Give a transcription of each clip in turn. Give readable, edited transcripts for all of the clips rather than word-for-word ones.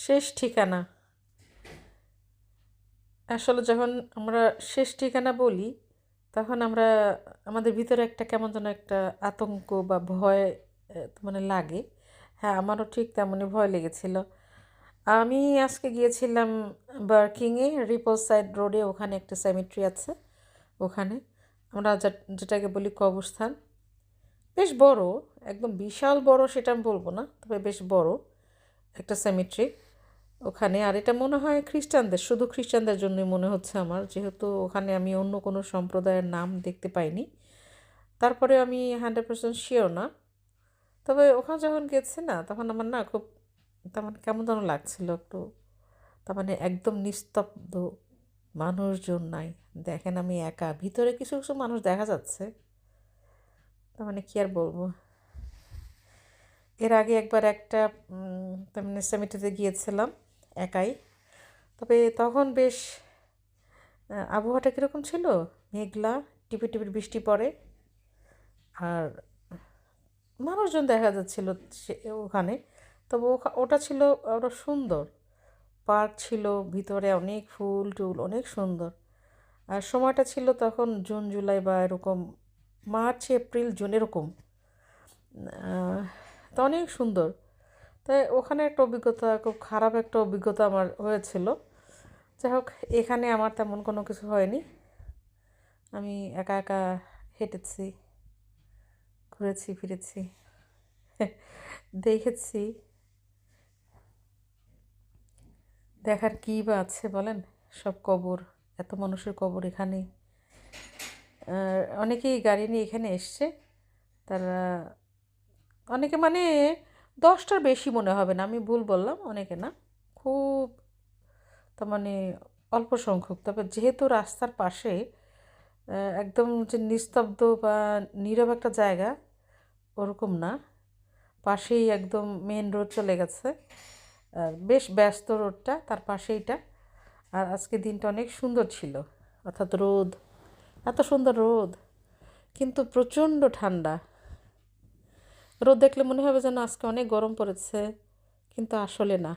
শেষ ঠিকানা। আসলে যখন আমরা শেষ ঠিকানা বলি, তখন আমরা আমাদের ভিতরে একটা কেমন যেন একটা আতঙ্ক বা ভয় লাগে। হ্যাঁ, আমারও ঠিক তেমনই ভয় লেগেছিল। আমি আজকে গিয়েছিলাম বার্কিংয়ে, রিপোজ সাইড রোডে, ওখানে একটা সেমেট্রি আছে। ওখানে আমরা যেটাকে বলি কবরস্থান, বেশ বড়, একদম বিশাল বড় সেটা আমি বলবো না, তবে বেশ বড় একটা সেমেট্রি ওখানে। আর এটা মনে হয় খ্রিস্টানদের, শুধু খ্রিস্টানদের জন্যই মনে হচ্ছে আমার, যেহেতু ওখানে আমি অন্য কোনো সম্প্রদায়ের নাম দেখতে পাইনি। তারপরে আমি 100% শিওর না, তবে ওখানে যখন গেছি না, তখন আমার না খুব কেমন যেন লাগছিল একটু। একদম নিস্তব্ধ, মানুষজন নাই। দেখেন আমি একা, ভিতরে কিছু কিছু মানুষ দেখা যাচ্ছে, কি আর বলবো। এর আগে একবার একটা সেমিটিতে গিয়েছিলাম একাই, তবে তখন বেশ আবহাওয়াটা কীরকম ছিল, মেঘলা, টিপি টিপির বৃষ্টি পড়ে, আর মানুষজন দেখা যাচ্ছিল ওখানে। তবে ওটা ছিল ওটা সুন্দর পার্ক ছিল, ভিতরে অনেক ফুল টুল, অনেক সুন্দর। আর সময়টা ছিল তখন জুন জুলাই বা এরকম, মার্চ এপ্রিল জুন এরকম। তো অনেক সুন্দর। তাই ওখানে একটা অভিজ্ঞতা, খুব খারাপ একটা অভিজ্ঞতা আমার হয়েছিল। যাই হোক, এখানে আমার তেমন কোনো কিছু হয়নি। আমি একা একা হেঁটেছি, ঘুরেছি ফিরেছি, দেখেছি। দেখার কী বা আছে বলেন, সব কবর, এত মানুষের কবর এখানে। অনেকেই গাড়ি নিয়ে এখানে এসছে, তারা অনেকে 10টার বেশি মনে হবে না, আমি ভুল বললাম, অনেকে না, খুব তার অল্প সংখ্যক। তবে যেহেতু রাস্তার পাশে একদম যে নিস্তব্ধ বা নীরব একটা জায়গা, ওরকম না, পাশেই একদম মেন রোড চলে গেছে, বেশ ব্যস্ত রোডটা, তার পাশেইটা। আর আজকে দিনটা অনেক সুন্দর ছিল, অর্থাৎ রোদ, এত সুন্দর রোদ, কিন্তু প্রচণ্ড ঠান্ডা। রোদ দেখলে মনে হবে যেন আজকে অনেক গরম পড়েছে, কিন্তু আসলে না,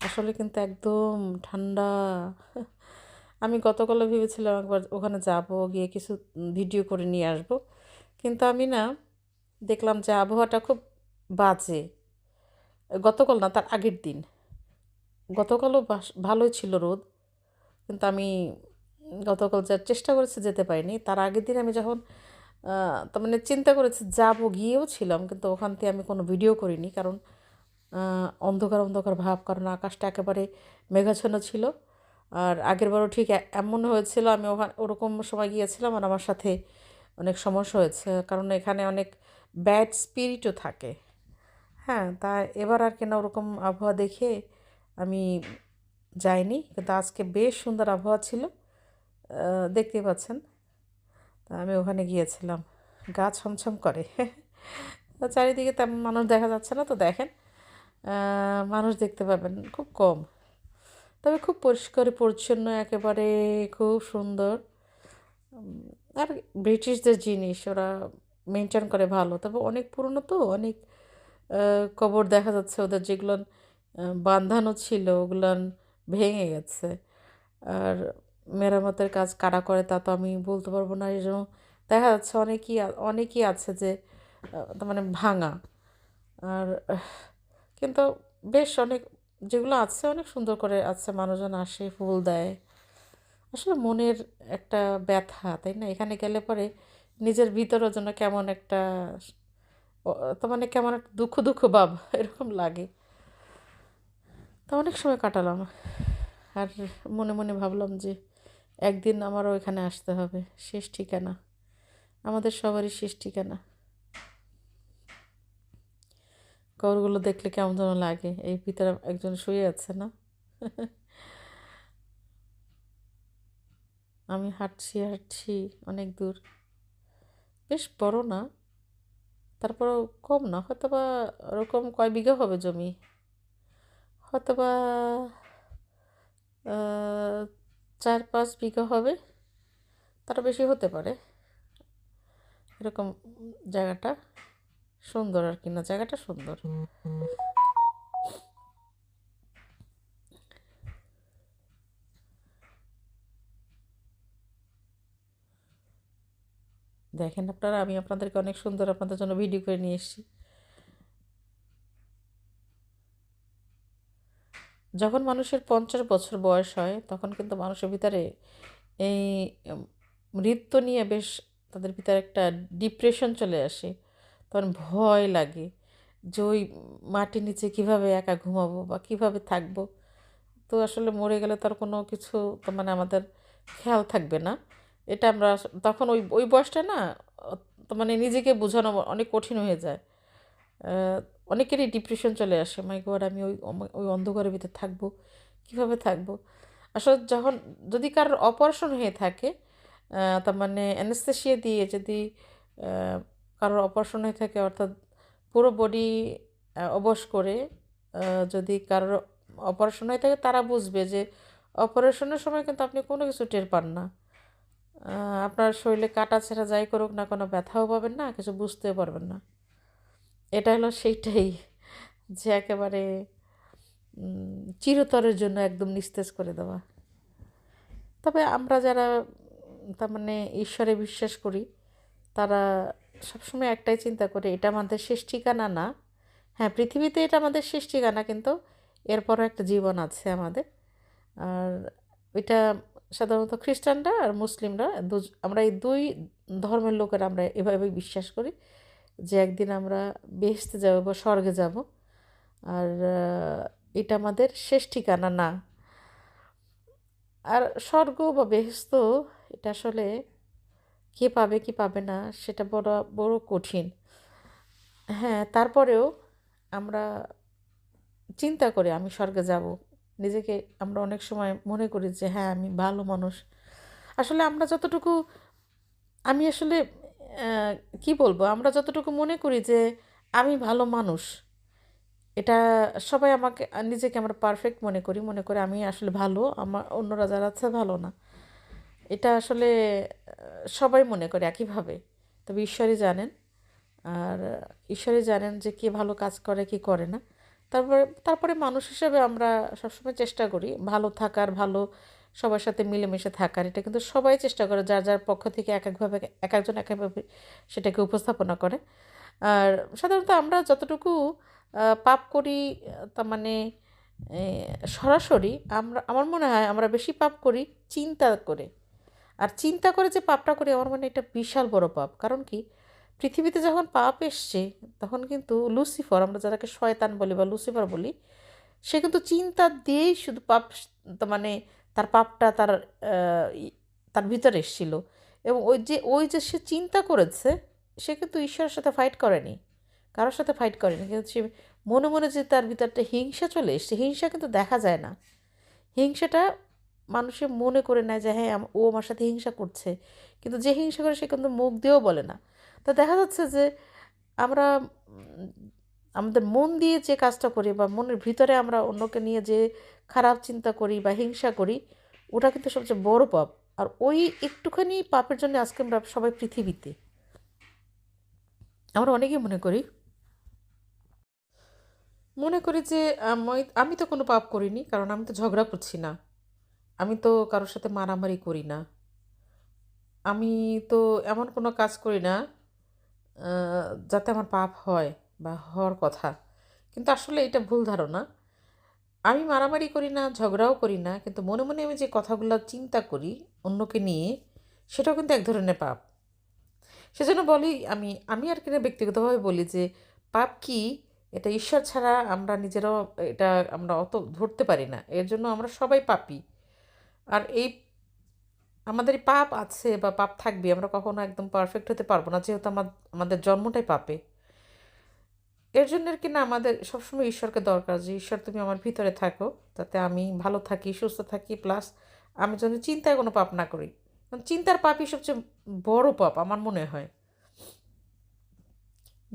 আসলে কিন্তু একদম ঠান্ডা। আমি গতকালও ভেবেছিলাম একবার ওখানে যাব, গিয়ে কিছু ভিডিও করে নিয়ে আসব, কিন্তু আমি না, দেখলাম যে আবহাওয়াটা খুব বাজে। গতকাল না, তার আগের দিন, গতকালও ভালোই ছিল রোদ, কিন্তু আমি গতকাল যার চেষ্টা করেছি, যেতে পারিনি। তার আগের দিন আমি যখন চিন্তা করেছি যাব, গিয়েও ছিলাম, কিন্তু ওখান থেকে আমি কোনো ভিডিও করিনি, কারণ অন্ধকার অন্ধকার ভাব, কারণ আকাশটা একেবারে মেঘাচ্ছন্ন ছিল। আর আগেরবারও ঠিক এমন হয়েছিল, আমি ওরকম সময় গিয়েছিলাম, আর আমার সাথে অনেক সমস্যা হয়েছে, কারণ এখানে অনেক ব্যাড স্পিরিটও থাকে। হ্যাঁ, তা এবার আর কেন ওরকম আবহাওয়া দেখে আমি যাইনি, কিন্তু আজকে বেশ সুন্দর আবহাওয়া ছিল, দেখতেই পাচ্ছেন। তা আমি ওখানে গিয়েছিলাম, গা ছমছম করে। চারিদিকে তেমন মানুষ দেখা যাচ্ছে না, তো দেখেন মানুষ দেখতে পাবেন খুব কম, তবে খুব পরিষ্কার পরিচ্ছন্ন, একেবারে খুব সুন্দর। আর ব্রিটিশদের জিনিস ওরা মেনটেন করে ভালো, তবে অনেক পুরনো তো, অনেক কবর দেখা যাচ্ছে ওদের, যেগুলো বাঁধানো ছিল ওগুলো ভেঙে গেছে। আর মেরামতের কাজ কারা করে তা তো আমি বলতে পারবো না, এই জন্য দেখা যাচ্ছে অনেকই আছে যে ভাঙা। আর কিন্তু বেশ অনেক, যেগুলো আছে অনেক সুন্দর করে আছে, মানুষজন আসে, ফুল দেয়। আসলে মনের একটা ব্যথা, তাই না? এখানে গেলে পরে নিজের ভিতরের জন্য কেমন একটা কেমন একটা দুঃখ দুঃখ ভাব এরকম লাগে। তা অনেক সময় কাটালাম, আর মনে মনে ভাবলাম যে একদিন আমারও এখানে আসতে হবে, শেষ ঠিকানা, আমাদের সবারই শেষ ঠিকানা। কবরগুলো দেখলে কেমন যেন লাগে, এই ভিতরে একজন শুয়ে আছে না। আমি হাঁটছি হাঁটছি অনেক দূর, বেশ বড় না, তারপরও কম না, হয়তো বা ওরকম কয় বিঘা হবে জমি, হয়তো বা 4-5 বিঘা হবে, তারও বেশি হতে পারে। এরকম জায়গাটা সুন্দর আর কি, না জায়গাটা সুন্দর। দেখেন আপনারা, আমি আপনাদেরকে অনেক সুন্দর আপনাদের জন্য ভিডিও করে নিয়ে এসেছি। যখন মানুষের 50 বছর বয়স হয় তখন কিন্তু মানুষের ভিতরে এই উম, মৃত্যু নিয়ে বেশ তাদের ভিতরে একটা ডিপ্রেশন চলে আসে। তখন ভয় লাগে যে ওই মাটির নিচে কিভাবে একা ঘুমাবো বা কিভাবে থাকবো। তো আসলে মরে গেলে তার কোনো কিছু তো মানে আমাদের খেয়াল থাকবে না। এটা আমরা তখন ওই ওই বয়সটা না, তো মানে নিজেকে বোঝানো অনেক কঠিন হয়ে যায়। আহ, অনেকেরই ডিপ্রেশন চলে আসে, মাই গড আমি ওই ওই অন্ধকারের ভিতরে থাকবো, কিভাবে থাকবো। আসলে যখন যদি কারোর অপারেশন হয়ে থাকে, তার মানে অ্যানেস্থেসিয়া দিয়ে যদি আহ, কারোর অপারেশন হয়ে থাকে, অর্থাৎ পুরো বডি অবশ করে যদি কারোর অপারেশন হয়ে থাকে, তারা বুঝবে যে অপারেশনের সময় কিন্তু আপনি কোনো কিছু টের পান না। আপনার শরীরে কাটা ছেঁড়া যাই করুক না, কোনো ব্যথাও পাবেন না, কিছু বুঝতেও পারবেন না। এটা হলো সেইটাই, যে একেবারে চিরতরের জন্য একদম নিস্তেজ করে দেওয়া। তবে আমরা যারা তার মানে ঈশ্বরে বিশ্বাস করি, তারা সবসময় একটাই চিন্তা করে, এটা আমাদের শেষ ঠিকানা না। হ্যাঁ, পৃথিবীতে এটা আমাদের শেষ ঠিকানা, কিন্তু এরপরও একটা জীবন আছে আমাদের। আর এটা সাধারণত খ্রিস্টানরা আর মুসলিমরা আমরা এই দুই ধর্মের লোকেরা আমরা এভাবেই বিশ্বাস করি যে একদিন আমরা বেহেশতে যাব বা স্বর্গে যাব। আর এটা আমাদের শেষ ঠিকানা না। আর স্বর্গ বা বেহেশত, এটা আসলে কে পাবে কি পাবে না সেটা বড় বড় কঠিন। হ্যাঁ, তারপরেও আমরা চিন্তা করে আমি স্বর্গে যাব, নিজেকে আমরা অনেক সময় মনে করি যে হ্যাঁ আমি ভালো মানুষ। আসলে আমরা যতটুকু, আমি আসলে আহ, কি বলবো, আমরা যতটুকু মনে করি যে আমি ভালো মানুষ, এটা সবাই আমাকে নিজেকে আমরা পারফেক্ট মনে করি, মনে করে আমি আসলে ভালো, আমার অন্যরা যারা আছে ভালো না। এটা আসলে সবাই মনে করে একইভাবে। তবে ঈশ্বরই জানেন। আর ঈশ্বরই জানেন যে কে ভালো কাজ করে কি করে না। তারপরে তারপরে মানুষ হিসেবে আমরা সবসময় চেষ্টা করি ভালো থাকার, ভালো সবার সাথে মিলেমিশে থাকার। এটা কিন্তু সবাই চেষ্টা করে, যার যার পক্ষ থেকে এক একভাবে, এক একজন এক একভাবে সেটাকে উপস্থাপনা করে। আর সাধারণত আমরা যতটুকু পাপ করি, তার মানে এ, সরাসরি আমার মনে হয় আমরা বেশি পাপ করি চিন্তা করে। আর চিন্তা করে যে পাপটা করি, আমার মনে হয় এটা বিশাল বড় পাপ। কারণ কি, পৃথিবীতে যখন পাপ এসছে তখন কিন্তু লুসিফার, আমরা যারাকে শয়তান বলি বা লুসিফার বলি, সে কিন্তু চিন্তা দিয়েই শুধু পাপ, তার মানে তার পাপটা তার ভিতরে এসেছিল। এবং ওই যে সে চিন্তা করেছে, সে কিন্তু ঈশ্বরের সাথে ফাইট করেনি, কারোর সাথে ফাইট করেনি, কিন্তু সে মনে মনে যে তার ভিতরটা হিংসা চলে এসছে, হিংসা কিন্তু দেখা যায় না। হিংসাটা মানুষে মনে করে নেয় যে হ্যাঁ ও আমার সাথে হিংসা করছে, কিন্তু যে হিংসা করে সে কিন্তু মুখ দিয়েও বলে না। তো দেখা যাচ্ছে যে আমরা আমাদের মন দিয়ে যে কাজটা করি বা মনের ভিতরে আমরা অন্যকে নিয়ে যে খারাপ চিন্তা করি বা হিংসা করি, ওটা কিন্তু সবচেয়ে বড় পাপ। আর ওই একটুখানি পাপের জন্য আজকে আমরা সবাই পৃথিবীতে, আমরা অনেকেই মনে করি যে আমি তো কোনো পাপ করিনি, কারণ আমি তো ঝগড়া করছি না, আমি তো কারোর সাথে মারামারি করি না, আমি তো এমন কোনো কাজ করি না যাতে আমার পাপ হয় বা হওয়ার কথা। কিন্তু আসলে এটা ভুল ধারণা। আমি মারামারি করি না, ঝগড়াও করি না, কিন্তু মনে মনে আমি যে কথাগুলো চিন্তা করি অন্যকে নিয়ে, সেটাও কিন্তু এক ধরনের পাপ। সেজন্য বলি, আমি আমি আর কিনা ব্যক্তিগতভাবে বলি যে পাপ কি, এটা ঈশ্বর ছাড়া আমরা নিজেরাও এটা আমরা অত ধরতে পারি না। এর জন্য আমরা সবাই পাপী। আর এই আমাদের পাপ আছে বা পাপ থাকবে, আমরা কখনো একদম পারফেক্ট হতে পারবো না, যেহেতু আমাদের জন্মটাই পাপে। এর জন্য আর কি না, আমাদের সবসময় ঈশ্বরকে দরকার, যে ঈশ্বর তুমি আমার ভিতরে থাকো, যাতে আমি ভালো থাকি, সুস্থ থাকি, প্লাস আমি যেন চিন্তায় কোনো পাপ না করি। কারণ চিন্তার পাপই সবচেয়ে বড় পাপ আমার মনে হয়।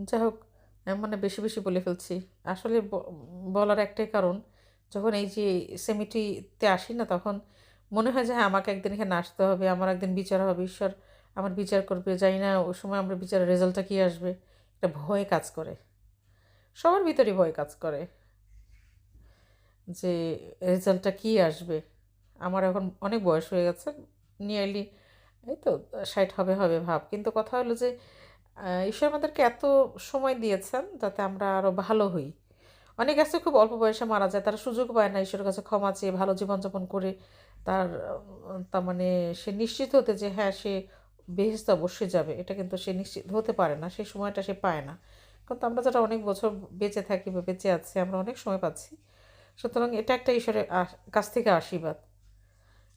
যাই হোক, আমি মানে বেশি বেশি বলে ফেলছি। আসলে বলার একটাই কারণ, যখন এই যে সেমিটিতে আসি না, তখন মনে হয় যে হ্যাঁ আমাকে একদিন এখানে আসতে হবে, আমার একদিন বিচার হবে, ঈশ্বর আমার বিচার করবে। জানি না ওই সময় আমরা বিচারের রেজাল্টটা কী আসবে, একটা ভয় কাজ করে, সবার ভিতরেই ভয় কাজ করে যে রেজাল্টটা কী আসবে। আমার এখন অনেক বয়স হয়ে গেছে, নিয়ারলি এই তো 60 হবে হবে ভাব, কিন্তু কথা হলো যে ঈশ্বর আমাদেরকে এত সময় দিয়েছেন যাতে আমরা আরও ভালো হই। অনেক আছে খুব অল্প বয়সে মারা যায়, তারা সুযোগ পায় না ঈশ্বরের কাছে ক্ষমা চেয়ে ভালো জীবনযাপন করে তার তার মানে সে নিশ্চিত হতে যে হ্যাঁ সে বেহেশতে অবশ্যই যাবে, এটা কিন্তু সে নিশ্চিত হতে পারে না, সেই সময়টা সে পায় না। কিন্তু আমরা যারা অনেক বছর বেঁচে থাকি বা বেঁচে আছি আমরা অনেক সময় পাচ্ছি, সুতরাং এটা একটা ঈশ্বরের কাছ থেকে আশীর্বাদ।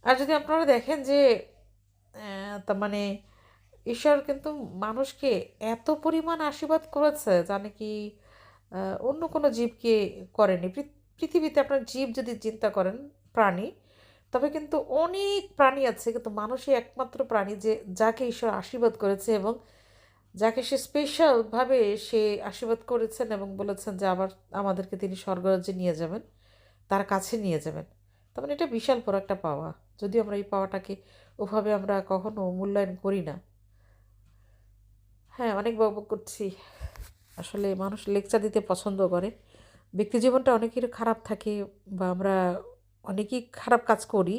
আর যদি আপনারা দেখেন যে তার মানে ঈশ্বর কিন্তু মানুষকে এত পরিমাণ আশীর্বাদ করেছে যা নাকি অন্য কোনো জীবকে করেনি। পৃথিবীতে আপনার জীব যদি চিন্তা করেন, প্রাণী, তবে কিন্তু অনেক প্রাণী আছে, কিন্তু মানুষই একমাত্র প্রাণী যে যাকে ঈশ্বর আশীর্বাদ করেছে এবং যাকে সে স্পেশালভাবে সে আশীর্বাদ করেছেন এবং বলেছেন যে আবার আমাদেরকে তিনি স্বর্গরাজ্যে নিয়ে যাবেন, তার কাছে নিয়ে যাবেন। তার মানে এটা বিশাল বড় একটা পাওয়া, যদিও আমরা এই পাওয়াটাকে ওভাবে আমরা কখনো মূল্যায়ন করি না। হ্যাঁ, অনেক বকবক করছি। আসলে মানুষ লেকচার দিতে পছন্দ করে। ব্যক্তি জীবনটা অনেকের খারাপ থাকে বা আমরা অনেকেই খারাপ কাজ করি,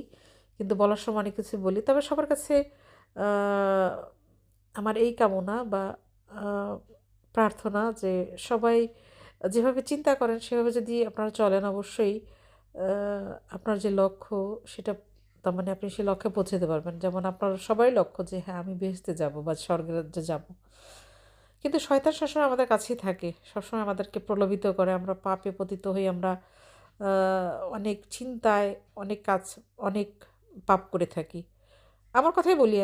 কিন্তু বলার সময় অনেক কিছু বলি। তবে সবার কাছে আহ, আমার এই কামনা বা আহ, প্রার্থনা যে সবাই যেভাবে চিন্তা করেন সেভাবে যদি আপনারা চলেন, অবশ্যই আপনার যে লক্ষ্য সেটা তার মানে আপনি সেই লক্ষ্যে পৌঁছতে পারবেন। যেমন আপনার সবাই লক্ষ্য যে হ্যাঁ আমি বেহেশতে যাব বা স্বর্গরাজ্যে যাব, কিন্তু শয়তান সবসময় আমাদের কাছেই থাকে, সবসময় আমাদেরকে প্রলোভিত করে, আমরা পাপে পতিত হই, আমরা অনেক চিন্তায় অনেক কাজ, অনেক পাপ করে থাকি। আমার কথাই বলি,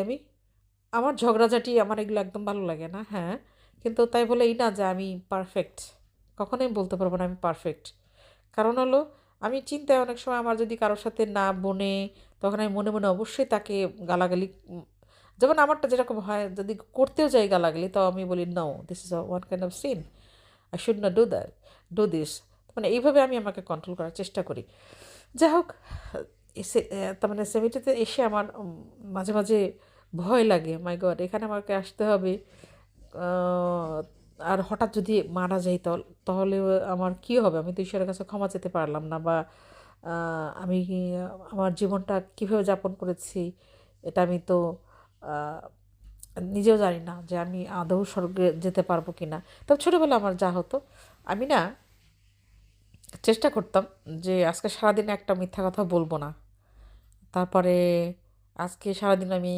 আমার ঝগড়াঝাটি আমার এগুলো একদম ভালো লাগে না, হ্যাঁ, কিন্তু তাই বলে এই না যে আমি পারফেক্ট, কখনোই বলতে পারবো না আমি পারফেক্ট। কারণ হলো আমি চিন্তায় অনেক সময় আমার যদি কারোর সাথে না বনে, তখন আমি মনে মনে অবশ্যই তাকে গালাগালি, যেমন আমারটা যেরকম হয় যদি করতেও যাই গালাগালি, তো আমি বলি no, this is one kind of sin, I should not do that, do this. মানে এইভাবে আমি আমাকে কন্ট্রোল করার চেষ্টা করি। যাই হোক, তার মানে সেমিটিতে এসে আমার মাঝে মাঝে ভয় লাগে, মাই গড এখানে আমাকে আসতে হবে, আহ, আর হঠাৎ যদি মারা যাই তাহলে আমার কী হবে, আমি তো ঈশ্বরের কাছে ক্ষমা চেতে পারলাম না, বা আমি আমার জীবনটা কীভাবে যাপন করেছি এটা আমি তো আহ, নিজেও জানি না যে আমি আদৌ স্বর্গে যেতে পারবো কি না। তবে ছোটোবেলা আমার যা হতো, আমি না চেষ্টা করতাম যে আজকে সারাদিন একটা মিথ্যা কথা বলবো না, তারপরে আজকে সারাদিন আমি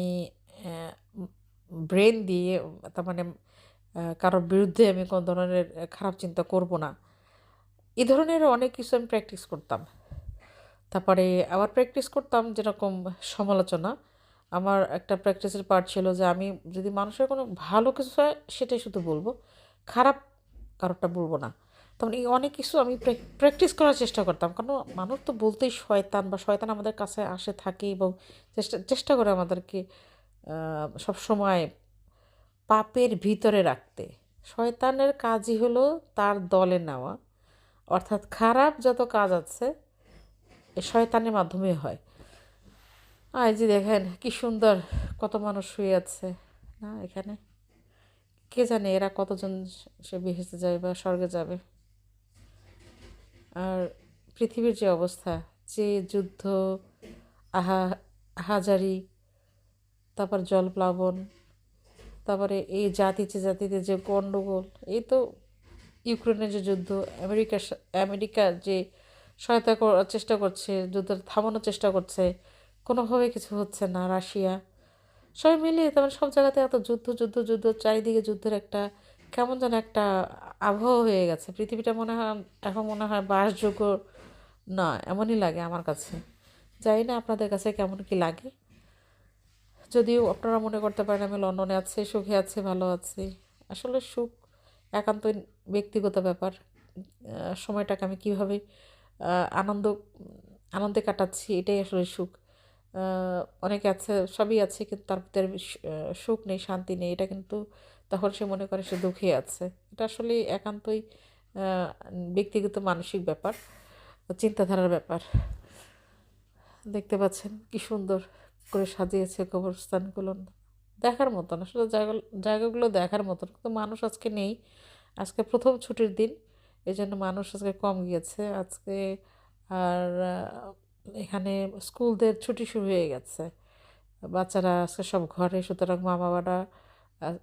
ব্রেন দিয়ে তার মানে কারোর বিরুদ্ধে আমি কোনো ধরনের খারাপ চিন্তা করব না, এই ধরনের অনেক কিছু আমি প্র্যাকটিস করতাম। তারপরে আবার প্র্যাকটিস করতাম যেরকম সমালোচনা, আমার একটা প্র্যাকটিসের পার্ট ছিল যে আমি যদি মানুষের কোনো ভালো কিছু হয় সেটাই শুধু বলবো, খারাপ কারোরটা বলবো না। তখন এই অনেক কিছু আমি প্র্যাকটিস করার চেষ্টা করতাম, কারণ মানুষ তো বলতেই শয়তান বা শয়তান আমাদের কাছে আসে থাকে এবং চেষ্টা চেষ্টা করে আমাদেরকে সব সময় পাপের ভিতরে রাখতে। শয়তানের কাজই হলো তার দলে নেওয়া, অর্থাৎ খারাপ যত কাজ আছে এ শয়তানের মাধ্যমে হয়। আর এই যে দেখেন কি সুন্দর কত মানুষ শুয়ে আছে না এখানে, কে জানে এরা কতজন সে বেহেশতে যাবে বা স্বর্গে যাবে। আর পৃথিবীর যে অবস্থা, যে যুদ্ধ, আহা আহাজারি, তারপর জলপ্লাবন, তারপরে এই জাতিতে জাতিতে যে গণ্ডগোল, এই তো ইউক্রেনের যে যুদ্ধ, আমেরিকা যে সহায়তা করার চেষ্টা করছে, যুদ্ধ থামানোর চেষ্টা করছে, কোনোভাবে কিছু হচ্ছে না, রাশিয়া, সবাই মিলিয়ে তেমন সব জায়গাতে এত যুদ্ধ যুদ্ধ যুদ্ধ, চারিদিকে যুদ্ধের একটা কেমন যেন একটা আবহাওয়া হয়ে গেছে। পৃথিবীটা মনে হয় এখন মনে হয় বাসযোগ্য না, এমনই লাগে আমার কাছে। জানি না আপনাদের কাছে কেমন কি লাগে। যদিও আপনারা মনে করতে পারেন আমি লন্ডনে আছি, সুখে আছি, ভালো আছি, আসলে সুখ একান্তই ব্যক্তিগত ব্যাপার। সময়টাকে আমি কীভাবে আনন্দ আনন্দে কাটাচ্ছি এটাই আসলে সুখ। অনেকে আছে, সবই আছে, কিন্তু তার ভিতরে সুখ নেই, শান্তি নেই, এটা কিন্তু তখন সে মনে করে সে দুঃখে আছে। এটা আসলে একান্তই আহ, ব্যক্তিগত মানসিক ব্যাপার, চিন্তাধারার ব্যাপার। দেখতে পাচ্ছেন কি সুন্দর করে সাজিয়েছে কবরস্থানগুলো, দেখার মতন, আসলে জায়গাগুলো দেখার মতন, কিন্তু মানুষ আজকে নেই। আজকে প্রথম ছুটির দিন, এই জন্য মানুষ আজকে কম গিয়েছে আজকে। আর এখানে স্কুলদের ছুটি শুরু হয়ে গেছে, বাচ্চারা আজকে সব ঘরে, সুতরাং মা বাবারা আ-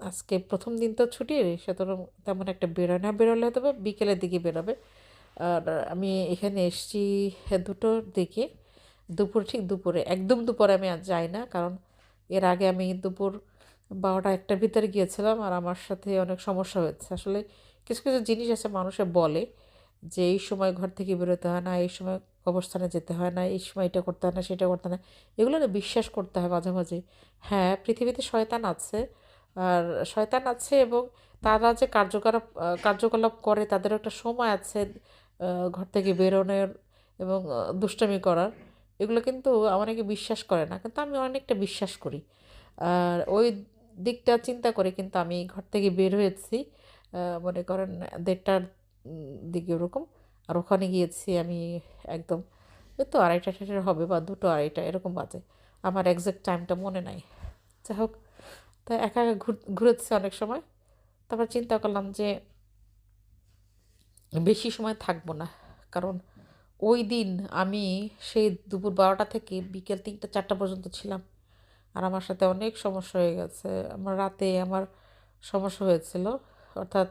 আজকে প্রথম দিন তো ছুটির, সুতরাং তেমন একটা বেরোয় না, বেরোলে হয়তো বা বিকেলের দিকে বেরোবে। আর আমি এখানে এসেছি দুটোর দিকে, ঠিক দুপুরে, একদম দুপুরে আমি আর যাই না, কারণ এর আগে আমি দুপুর 12টা 1টার ভিতরে গিয়েছিলাম, আর আমার সাথে অনেক সমস্যা হয়েছে। আসলে কিছু কিছু জিনিস আছে মানুষে বলে যে এই সময় ঘর থেকে বেরোতে হয় না, এই সময় কবরস্থানে যেতে হয় না, এই সময় এটা করতে হয় না, সেটা করতে হয় না, এগুলো না বিশ্বাস করতে হয় মাঝে মাঝে। হ্যাঁ, পৃথিবীতে শয়তান আছে, আর শয়তান আছে, এবং তারা যে কার্যকলাপ করে তাদেরও একটা সময় আছে ঘর থেকে বেরোনোর এবং দুষ্টামি করার। এগুলো কিন্তু অনেকে বিশ্বাস করে না, কিন্তু আমি অনেকটা বিশ্বাস করি। আর ওই দিকটা চিন্তা করে কিন্তু আমি ঘর থেকে বের হয়েছি, মনে করেন 1:30টার দিকে ওরকম। আর ওখানে গিয়েছি আমি একদম, এই তো 2:30 হবে, বা 2টো 2:30 এরকম বাজে, আমার একজ্যাক্ট টাইমটা মনে নাই। যাই হোক, তা একা একা ঘুরেছি অনেক সময়। তারপর চিন্তা করলাম যে বেশি সময় থাকবো না, কারণ ওই দিন আমি সেই দুপুর 12টা থেকে বিকেল 3টা 4টা পর্যন্ত ছিলাম, আর আমার সাথে অনেক সমস্যা হয়ে গেছে। আমার রাতে আমার সমস্যা হয়েছিল, অর্থাৎ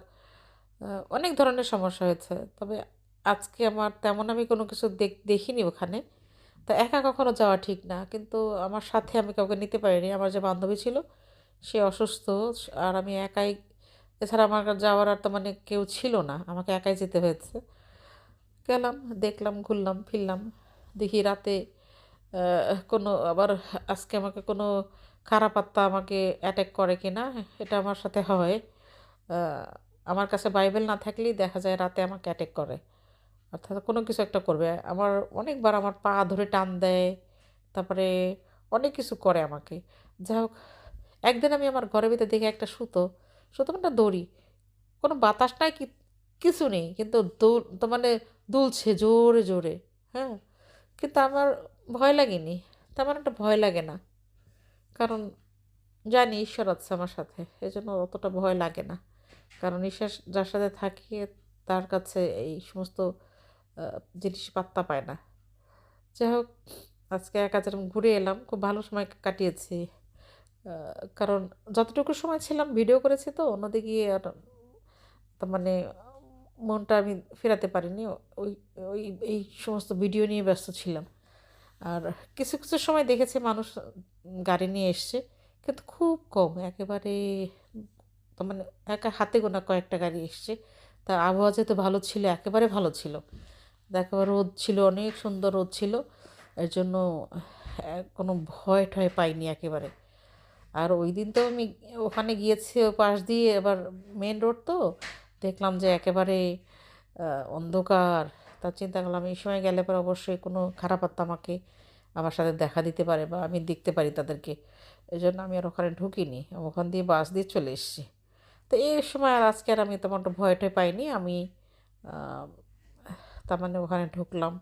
অনেক ধরনের সমস্যা হয়েছে। তবে আজকে আমার তেমন আমি কোনো কিছু দেখিনি ওখানে। তা একা কখনো যাওয়া ঠিক না, কিন্তু আমার সাথে আমি কাউকে নিতে পারিনি। আমার যে বান্ধবী ছিল সে অসুস্থ, আর আমি একাই, এছাড়া আমার যাওয়ার আর তো মানে কেউ ছিল না, আমাকে একাই যেতে হয়েছে। গেলাম, দেখলাম, ঘুরলাম ফিরলাম, দেখি রাতে কোনো আবার আজকে আমাকে কোনো খারাপ আত্মা আমাকে অ্যাটাক করে কি না, এটা আমার সাথে হয়। আহ, আমার কাছে বাইবেল না থাকলেই দেখা যায় রাতে আমাকে অ্যাটাক করে, অর্থাৎ কোনো কিছু একটা করবে। আমার অনেকবার আমার পা ধরে টান দেয়, তারপরে অনেক কিছু করে আমাকে। যাই হোক, একদিন আমি আমার ঘরের ভিতরে দেখে একটা সুতো, সুতো মানে দড়ি, কোনো বাতাস নাই, কিছু নেই, কিন্তু তো মানে দুলছে জোরে জোরে। হ্যাঁ, কিন্তু আমার ভয় লাগেনি, তেমন একটা ভয় লাগে না, কারণ জানি ঈশ্বর আছে আমার সাথে, এই জন্য অতটা ভয় লাগে না। কারণ ঈশ্বর যার সাথে থাকি তার কাছে এই সমস্ত জিনিস পাত্তা পায় না। যাই হোক, আজকে একা যেরকম ঘুরে এলাম, খুব ভালো সময় কাটিয়েছি। কারণ যতটুকু সময় ছিলাম ভিডিও করেছি, তো অন্যদিকে আর তার মানে মনটা আমি ফেরাতে পারিনি। ওই ওই এই সমস্ত ভিডিও নিয়ে ব্যস্ত ছিলাম। আর কিছু কিছু সময় দেখেছি মানুষ গাড়ি নিয়ে এসছে, কিন্তু খুব কম, একেবারে তার মানে একা হাতে গোনা কয়েকটা গাড়ি এসছে। তা আবহাওয়া যেহেতু ভালো ছিল, একেবারে ভালো ছিল, দেখো রোদ ছিল, অনেক সুন্দর রোদ ছিল, এর জন্য কোনো ভয় ঠয় পাইনি একেবারে। আর ওই দিন তো আমি ওখানে গিয়েছি ও পাশ দিয়ে, এবার মেন রোড তো, দেখলাম যে একেবারে অন্ধকার। তার চিন্তা করলাম এই সময় গেলে পরে অবশ্যই কোনো খারাপ আত্মা আমাকে আমার সাথে দেখা দিতে পারে, বা আমি দেখতে পারি তাদেরকে। এই জন্য আমি আর ওখানে ঢুকিনি, ওখান দিয়ে বাস দিয়ে চলে এসেছি। তো এই সময় আর আজকে আর আমি তেমন একটা ভয় টয় পাইনি। আমি আহ, তার মানে ওখানে ঢুকলাম,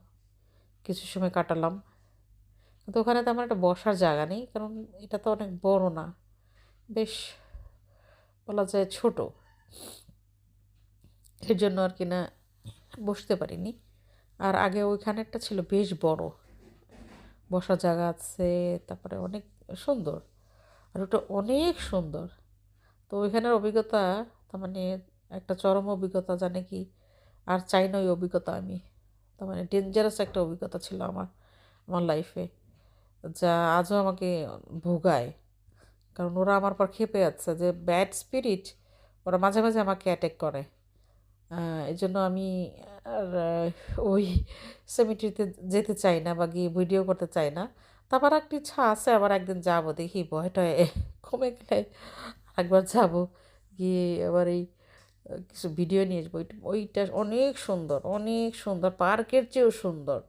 কিছু সময় কাটালাম, কিন্তু ওখানে তেমন একটা বসার জায়গা নেই, কারণ এটা তো অনেক বড় না, বেশ বলা যায় ছোট, এর জন্য আর কি না বসতে পারিনি। আর আগে ওইখানেরটা ছিল বেশ বড়, বসার জায়গা আছে, তারপরে অনেক সুন্দর, আর ওটা অনেক সুন্দর। তো ওইখানের অভিজ্ঞতা তার মানে একটা চরম অভিজ্ঞতা, জানে কি, আর চাই না ওই অভিজ্ঞতা আমি। তার মানে ডেঞ্জারাস একটা অভিজ্ঞতা ছিল আমার আমার লাইফে, যা আজও আমাকে ভোগায়। কারণ ওরা আমার পর ক্ষেপে যাচ্ছে যে ব্যাড স্পিরিট, ওরা মাঝে মাঝে আমাকে অ্যাটাক করে। এই জন্য আমি আর ওই সেমিট্রিতে যেতে চাই না, বা গিয়ে ভিডিও করতে চাই না। তারপর একটা ইচ্ছা আছে, আবার একদিন যাবো, দেখি ভয়টা কমে গেলে একবার যাব, গিয়ে আবার এই কিছু ভিডিও নিয়ে আসবো। ওইটা অনেক সুন্দর, অনেক সুন্দর, পার্কের চেয়েও সুন্দর।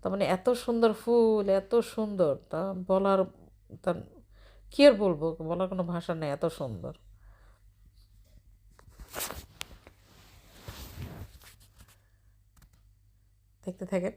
তার মানে এত সুন্দর ফুল, এত সুন্দর, তা বলার, তার কী আর বলবো, বলার কোনো ভাষা নেই, এত সুন্দর। দেখতে থাকেন।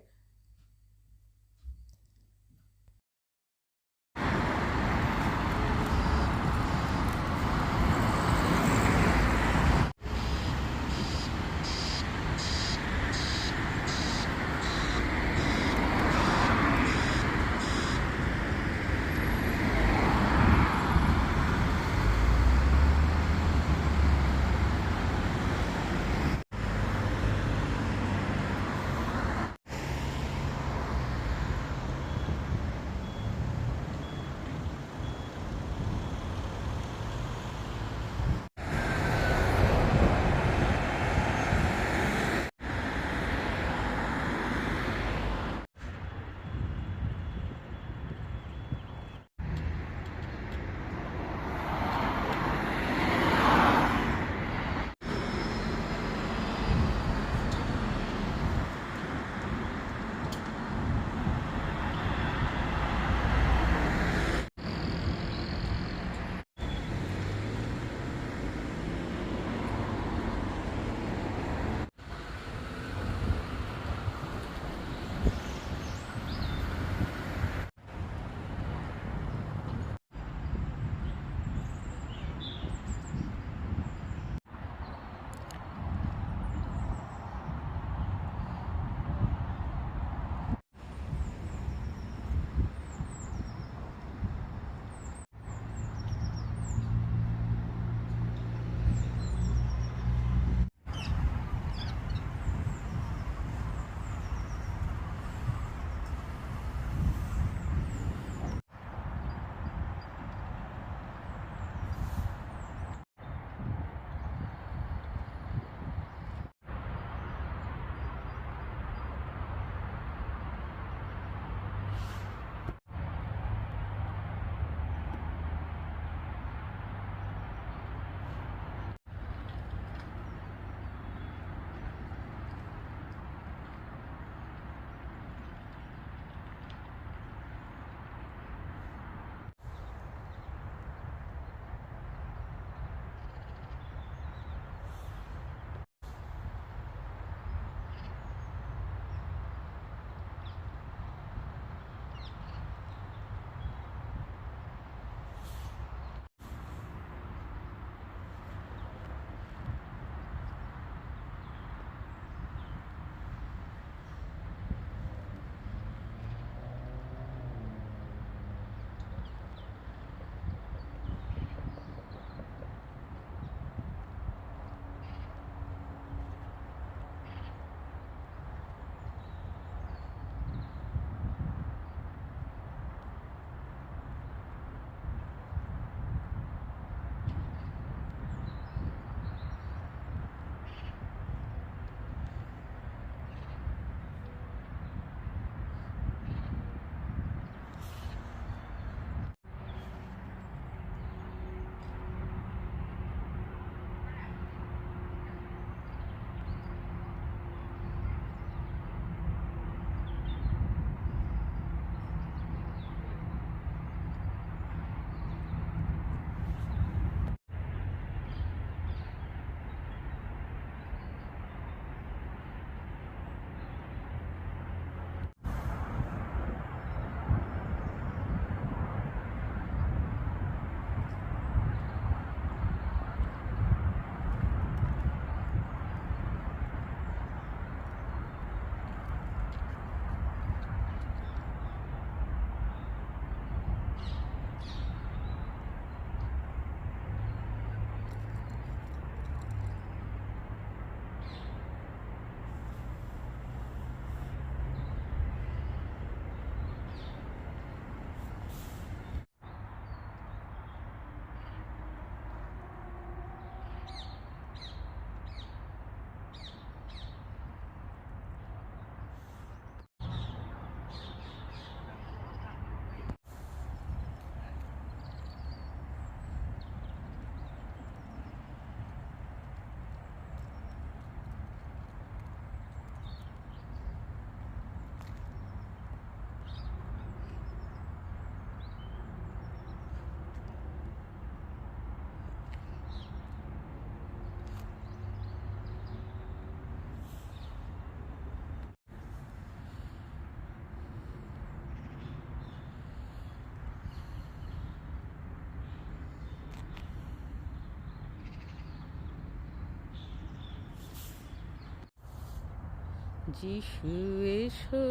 যিশু এসো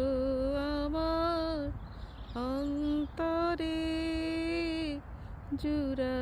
আমার অন্তরে জুড়া